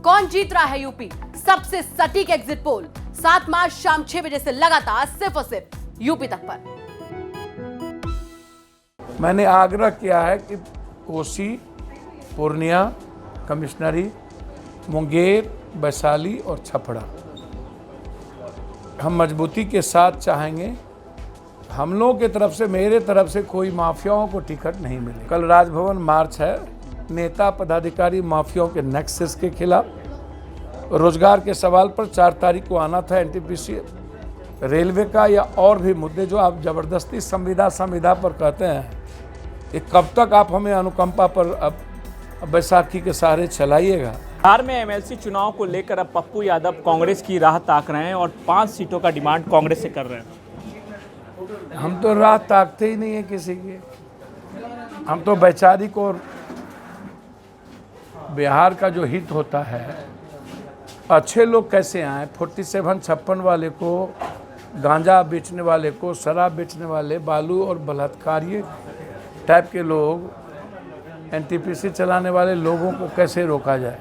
कौन जीत रहा है यूपी? सबसे सटीक एग्जिट पोल 7 मार्च शाम 6 बजे से लगातार सिर्फ और सिर्फ यूपी तक पर। मैंने आग्रह किया है कि कोसी, पूर्णिया, कमिश्नरी, मुंगेर, वैशाली और छपरा हम मजबूती के साथ चाहेंगे। हम लोगों की तरफ से, मेरे तरफ से कोई माफियाओं को टिकट नहीं मिले। कल राजभवन मार्च है, नेता पदाधिकारी माफियाओं के नेक्सस के खिलाफ। रोजगार के सवाल पर 4 तारीख को आना था। एनटीपीसी, रेलवे का या और भी मुद्दे जो आप जबरदस्ती संविदा पर कहते हैं, ये कब तक आप हमें अनुकंपा पर अब बैसाखी के सहारे चलाइएगा। बिहार में एमएलसी चुनाव को लेकर अब पप्पू यादव कांग्रेस की राह ताक रहे हैं और 5 सीटों का डिमांड कांग्रेस से कर रहे हैं। हम तो राह ताकते ही नहीं है किसी की। हम तो वैचारिक और बिहार का जो हित होता है, अच्छे लोग कैसे आए, 47-56 वाले को, गांजा बेचने वाले को, शराब बेचने वाले, बालू और बलात्कारी टाइप के लोग, एनटीपीसी चलाने वाले लोगों को कैसे रोका जाए।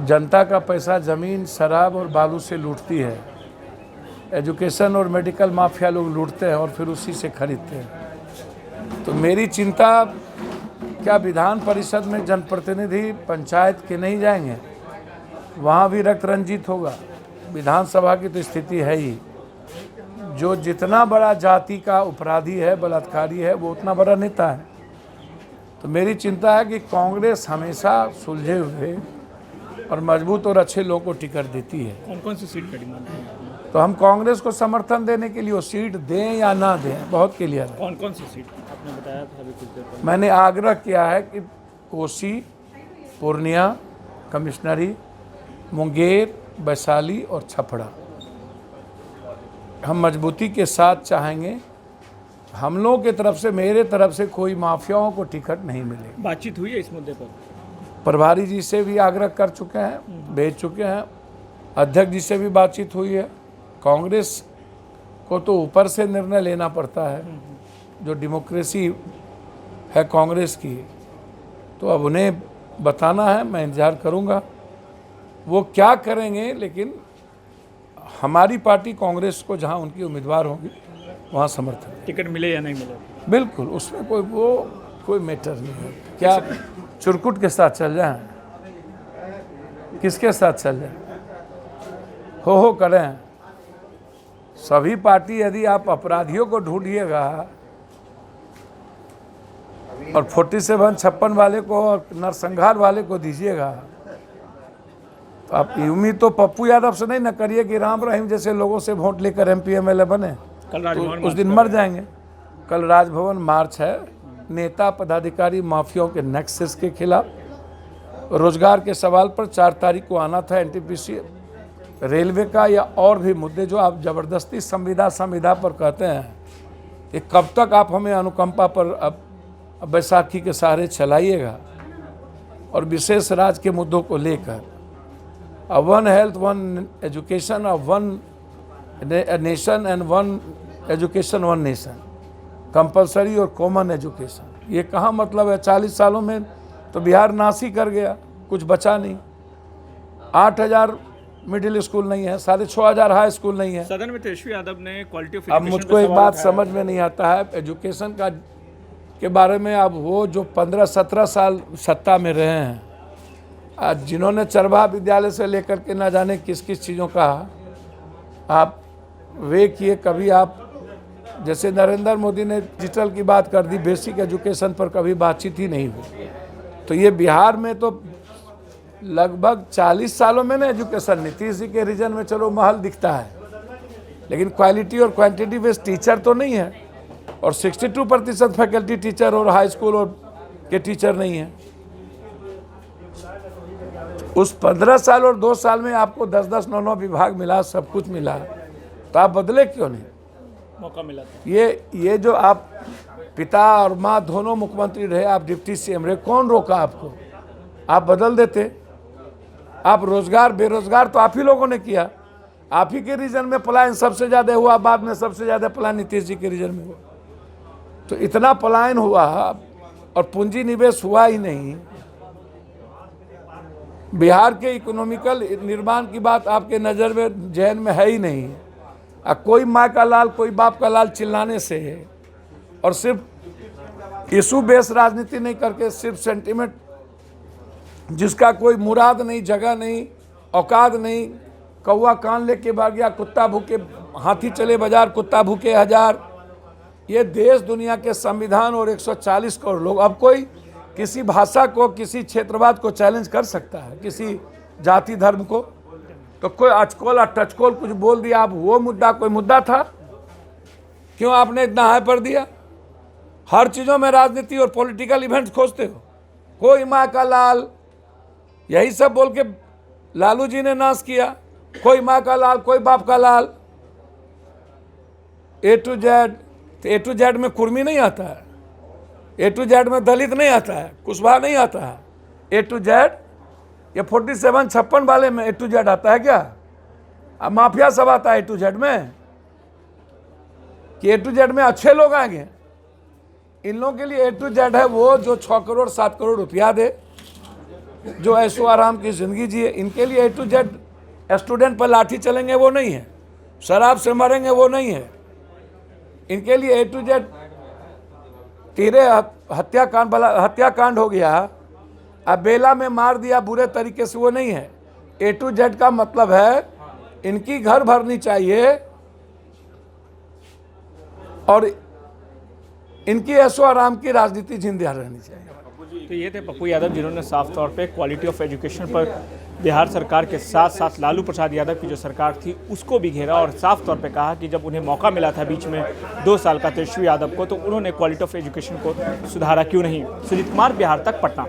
जनता का पैसा जमीन, शराब और बालू से लूटती है। एजुकेशन और मेडिकल माफिया लोग लूटते हैं और फिर उसी से खरीदते हैं। तो मेरी चिंता, क्या विधान परिषद में जनप्रतिनिधि पंचायत के नहीं जाएंगे? वहाँ भी रक्त रंजित होगा। विधानसभा की तो स्थिति है ही, जो जितना बड़ा जाति का अपराधी है, बलात्कारी है, वो उतना बड़ा नेता है। तो मेरी चिंता है कि कांग्रेस हमेशा सुलझे हुए और मजबूत और अच्छे लोगों को टिकट देती है। कौन कौन सी सीट का डिमांड है? तो हम कांग्रेस को समर्थन देने के लिए, वो सीट दें या ना दें, बहुत क्लियर है। कौन कौन सी सीट आपने बताया था अभी कुछ देर पहले? मैंने आग्रह किया है कि कोसी, पूर्णिया, कमिश्नरी, मुंगेर, वैशाली और छपरा हम मजबूती के साथ चाहेंगे। हम लोगों की तरफ से, मेरे तरफ से कोई माफियाओं को टिकट नहीं मिलेगी। बातचीत हुई है इस मुद्दे पर? प्रभारी जी से भी आग्रह कर चुके हैं, भेज चुके हैं। अध्यक्ष जी से भी बातचीत हुई है। कांग्रेस को तो ऊपर से निर्णय लेना पड़ता है, जो डेमोक्रेसी है कांग्रेस की, तो अब उन्हें बताना है। मैं इंतजार करूंगा वो क्या करेंगे, लेकिन हमारी पार्टी कांग्रेस को जहां उनकी उम्मीदवार होंगी वहां समर्थन। टिकट मिले या नहीं मिले? बिल्कुल, उसमें कोई मैटर नहीं है। क्या चुरकुट के साथ चल जाएं? किसके साथ चल जाएं? हो करें। सभी पार्टी, यदि आप अपराधियों को ढूंढिएगा और 47-56 वाले को और नरसंहार वाले को दीजिएगा, तो आप उम्मीद तो पप्पू यादव से नहीं न करिए कि राम रहीम जैसे लोगों से वोट लेकर MP MLA बने। तो उस दिन मर जाएंगे। कल राजभवन मार्च है, नेता पदाधिकारी माफियाओं के नेक्सस के खिलाफ। रोजगार के सवाल पर 4 तारीख को आना था। एनटीपीसी, रेलवे का या और भी मुद्दे जो आप जबरदस्ती संविदा पर कहते हैं, ये कब तक आप हमें अनुकंपा पर अब बैसाखी के सहारे चलाइएगा। और विशेष राज्य के मुद्दों को लेकर, 1 health 1 education, 1 nation and 1 education 1 nation, compulsory और कॉमन एजुकेशन, ये कहाँ मतलब है? 40 सालों में तो बिहार नाश ही कर गया, कुछ बचा नहीं। 8000 मिडिल स्कूल नहीं है, 6500 हाई स्कूल नहीं है। सदन में तेजस्वी यादव ने क्वालिटी ऑफ अब मुझको एक बात समझ में नहीं आता है एजुकेशन का के बारे में। अब वो जो 15-17 साल सत्ता में रहे हैं, आज जिन्होंने चरवाहा विद्यालय से लेकर के ना जाने किस किस चीज़ों का आप वे किए। कभी आप, जैसे नरेंद्र मोदी ने डिजिटल की बात कर दी, बेसिक एजुकेशन पर कभी बातचीत ही नहीं हुई। तो ये बिहार में तो लगभग 40 सालों में ना एजुकेशन, नीतीश जी के रीजन में चलो महल दिखता है, लेकिन क्वालिटी और क्वांटिटी बेस्ड टीचर तो नहीं है। और 62% फैकल्टी टीचर और हाई स्कूल और के टीचर नहीं है। उस 15 साल और 2 साल में आपको 10-10, 9-9 विभाग मिला, सब कुछ मिला, तो आप बदले क्यों नहीं? मौका मिला था। ये जो आप पिता और माँ दोनों मुख्यमंत्री रहे, आप डिप्टी CM रहे, कौन रोका आपको? आप बदल देते। आप रोजगार, बेरोजगार तो आप ही लोगों ने किया। आप ही के रीजन में पलायन सबसे ज़्यादा हुआ, बाद में सबसे ज़्यादा पलायन नीतीश जी के रीजन में हुआ। तो इतना पलायन हुआ और पूंजी निवेश हुआ ही नहीं, बिहार के इकोनॉमिकल निर्माण की बात आपके नज़र में जहन में है ही नहीं। कोई माँ का लाल कोई बाप का लाल चिल्लाने से और सिर्फ इशू बेस राजनीति नहीं करके सिर्फ सेंटिमेंट, जिसका कोई मुराद नहीं, जगह नहीं, औकात नहीं, कौवा कान लेके भाग गया, कुत्ता भूखे हाथी चले बाजार, कुत्ता भूखे हजार। ये देश दुनिया के संविधान और 140 करोड़ लोग, अब कोई किसी भाषा को, किसी क्षेत्रवाद को चैलेंज कर सकता है, किसी जाति धर्म को? तो कोई अचकोल और टचकोल कुछ बोल दिया, आप वो मुद्दा कोई मुद्दा था? क्यों आपने इतना हाई पर दिया? हर चीज़ों में राजनीति और पॉलिटिकल इवेंट्स खोजते हो। कोई माँ का लाल, यही सब बोल के लालू जी ने नाश किया। कोई माँ का लाल कोई बाप का लाल, A to Z। तो A to Z में कुर्मी नहीं आता है, A to Z में दलित नहीं आता है, कुशवाहा नहीं आता है। A to Z ये 47-56 वाले में A to Z आता है क्या? अब माफिया सब आता है A to Z में कि A to Z में अच्छे लोग आएंगे? इन लोगों के लिए A to Z है वो जो 6 करोड़ 7 करोड़ रुपया दे, जो ऐशो आराम की ज़िंदगी जिए। इनके लिए A to Z स्टूडेंट पर लाठी चलेंगे वो नहीं है, शराब से मरेंगे वो नहीं है। इनके लिए A to Z तीरे हत्याकांड हो गया, अब बेला में मार दिया बुरे तरीके से, वो नहीं है। A to Z का मतलब है इनकी घर भरनी चाहिए और इनकी ऐशो आराम की राजनीति जिंदा रहनी चाहिए। तो ये थे पप्पू यादव, जिन्होंने साफ तौर पे क्वालिटी ऑफ एजुकेशन पर बिहार सरकार के साथ साथ लालू प्रसाद यादव की जो सरकार थी उसको भी घेरा और साफ तौर पे कहा कि जब उन्हें मौका मिला था बीच में 2 साल का तेजस्वी यादव को, तो उन्होंने क्वालिटी ऑफ एजुकेशन को सुधारा क्यों नहीं। सुजीत कुमार, बिहार तक, पटना।